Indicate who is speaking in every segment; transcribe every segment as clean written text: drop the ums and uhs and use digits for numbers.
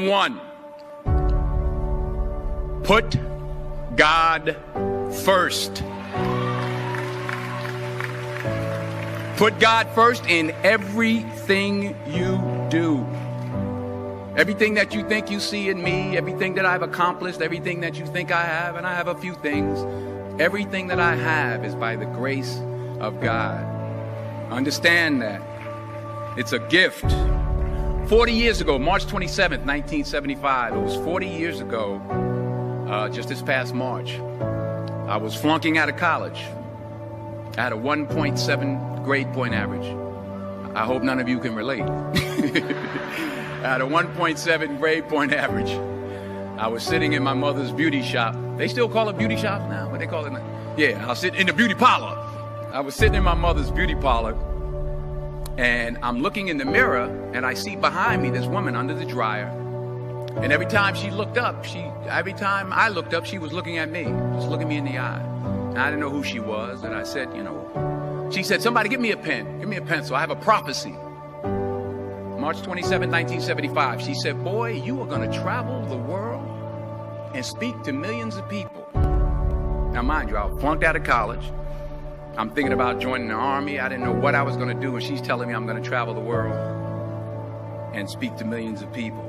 Speaker 1: one, put God first. Put God first in everything you do. Everything that you think you see in me, everything that I've accomplished, everything that you think I have, and I have a few things, everything that I have is by the grace of God. Understand that. It's a gift. 40 years ago, March 27th, 1975, it was 40 years ago, just this past March, I was flunking out of college. I had a 1.7 grade point average. I hope none of you can relate. I had a 1.7 grade point average. I was sitting in my mother's beauty shop. They still call it beauty shops now? What they call it now? Yeah, I was sitting in the beauty parlor. I was sitting in my mother's beauty parlor, and I'm looking in the mirror, and I see behind me this woman under the dryer. And every time she looked up, every time I looked up, she was looking at me, just looking me in the eye. And I didn't know who she was, and I said, she said, somebody give me a pen, give me a pencil, I have a prophecy. March 27, 1975, she said, boy, you are going to travel the world and speak to millions of people. Now, mind you, I was flunked out of college. I'm thinking about joining the army. I didn't know what I was going to do, and she's telling me I'm going to travel the world and speak to millions of people.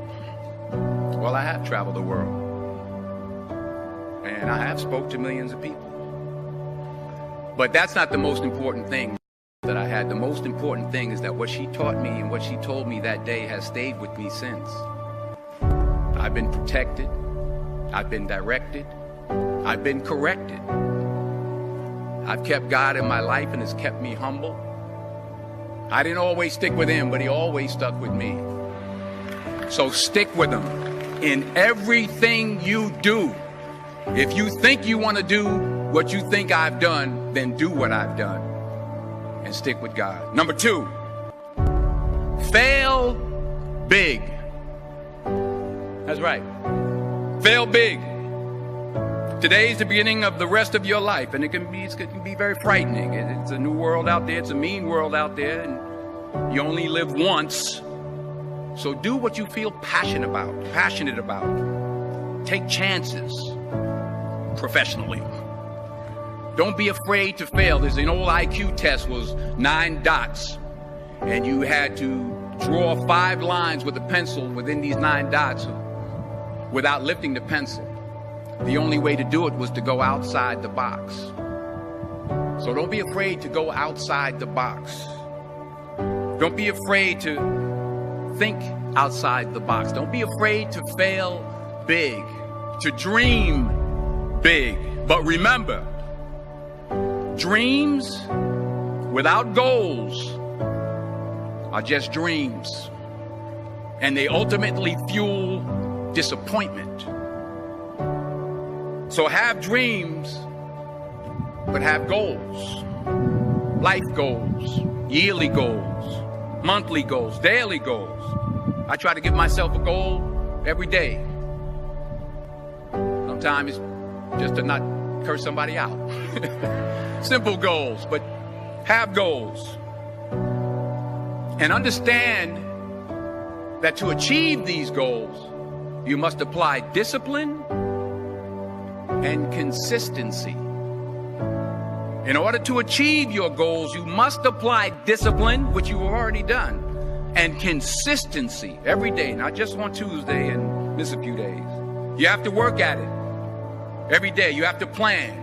Speaker 1: Well, I have traveled the world, and I have spoke to millions of people. But that's not the most important thing that I had. The most important thing is that what she taught me and what she told me that day has stayed with me since. I've been protected. I've been directed. I've been corrected. I've kept God in my life, and it's kept me humble. I didn't always stick with him, but he always stuck with me. So stick with him in everything you do. If you think you want to do what you think I've done, then do what I've done and stick with God. Number 2, fail big. That's right. Fail big. Today's the beginning of the rest of your life, and it can be very frightening. It's a new world out there. It's a mean world out there, and you only live once. So do what you feel passionate about. Take chances professionally. Don't be afraid to fail. There's an old IQ test, was 9 dots, and you had to draw 5 lines with a pencil within these 9 dots without lifting the pencil. The only way to do it was to go outside the box. So don't be afraid to go outside the box. Don't be afraid to think outside the box. Don't be afraid to fail big, to dream big. But remember, dreams without goals are just dreams, and they ultimately fuel disappointment. So have dreams, but have goals. Life goals, yearly goals, monthly goals, daily goals. I try to give myself a goal every day. Sometimes it's just to not curse somebody out. Simple goals, but have goals. And understand that to achieve these goals, you must apply discipline and consistency. In order to achieve your goals, you must apply discipline, which you've already done, and consistency every day, not just on Tuesday and miss a few days. You have to work at it every day. You have to plan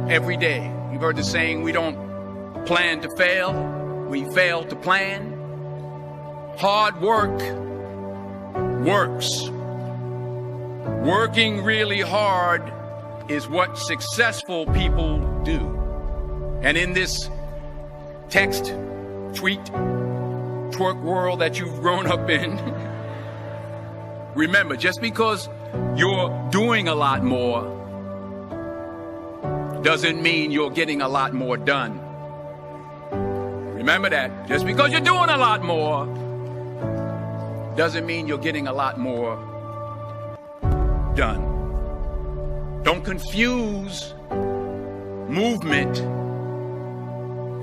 Speaker 1: every day. You've heard the saying, we don't plan to fail, we fail to plan. Hard work works. Working really hard is what successful people do. And in this text, tweet, twerk world that you've grown up in, remember, just because you're doing a lot more doesn't mean you're getting a lot more done. Remember that. Just because you're doing a lot more doesn't mean you're getting a lot more done. Don't confuse movement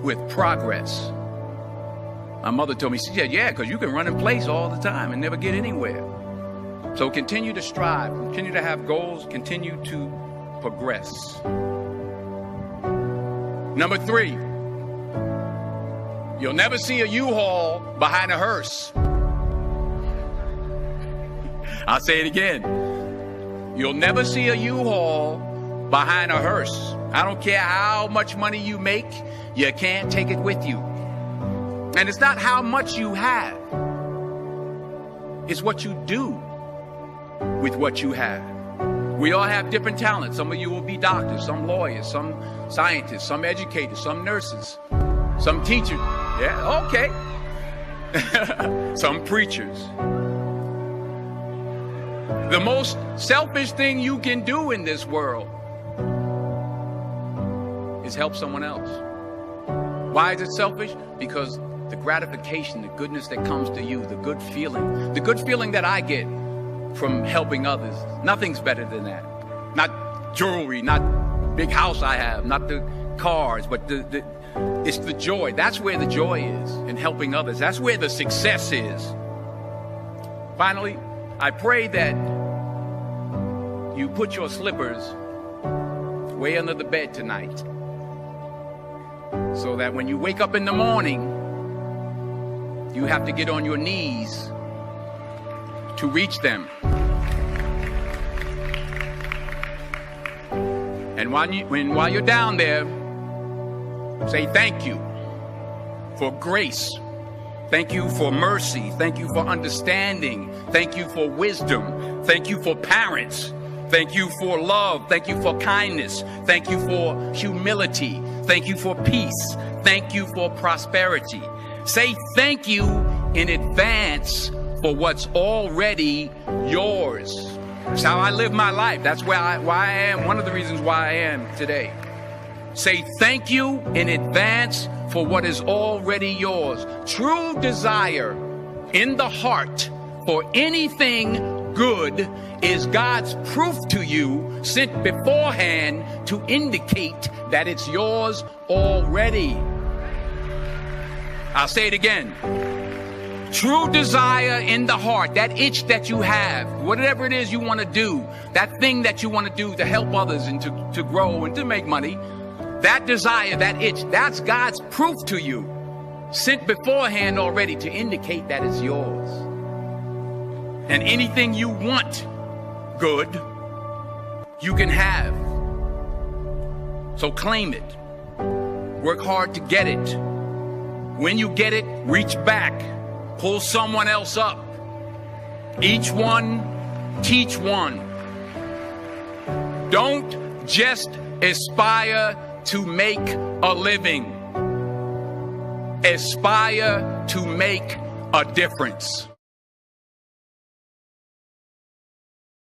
Speaker 1: with progress. My mother told me, she said, yeah, because you can run in place all the time and never get anywhere. So continue to strive, continue to have goals, continue to progress. Number 3, you'll never see a U-Haul behind a hearse. I'll say it again. You'll never see a U-Haul behind a hearse. I don't care how much money you make, you can't take it with you. And it's not how much you have. It's what you do with what you have. We all have different talents. Some of you will be doctors, some lawyers, some scientists, some educators, some nurses, some teachers. Yeah, okay. Some preachers. The most selfish thing you can do in this world is help someone else. Why is it selfish? Because the gratification, the goodness that comes to you, the good feeling that I get from helping others, nothing's better than that. Not jewelry, not big house I have, not the cars, but it's the joy. That's where the joy is, in helping others. That's where the success is. Finally, I pray that you put your slippers way under the bed tonight, so that when you wake up in the morning, you have to get on your knees to reach them. And while you're down there, say thank you for grace. Thank you for mercy. Thank you for understanding. Thank you for wisdom. Thank you for parents. Thank you for love. Thank you for kindness. Thank you for humility. Thank you for peace. Thank you for prosperity. Say thank you in advance for what's already yours. That's how I live my life. That's why I am. One of the reasons why I am today. Say thank you in advance for what is already yours. True desire in the heart for anything good is God's proof to you, sent beforehand to indicate that it's yours already. I'll say it again. True desire in the heart, that itch that you have, whatever it is you want to do, that thing that you want to do to help others and to grow and to make money, that desire, that itch, that's God's proof to you, sent beforehand already to indicate that it's yours. And anything you want good, you can have. So claim it. Work hard to get it. When you get it, reach back. Pull someone else up. Each one, teach one. Don't just aspire to make a living. Aspire to make a difference.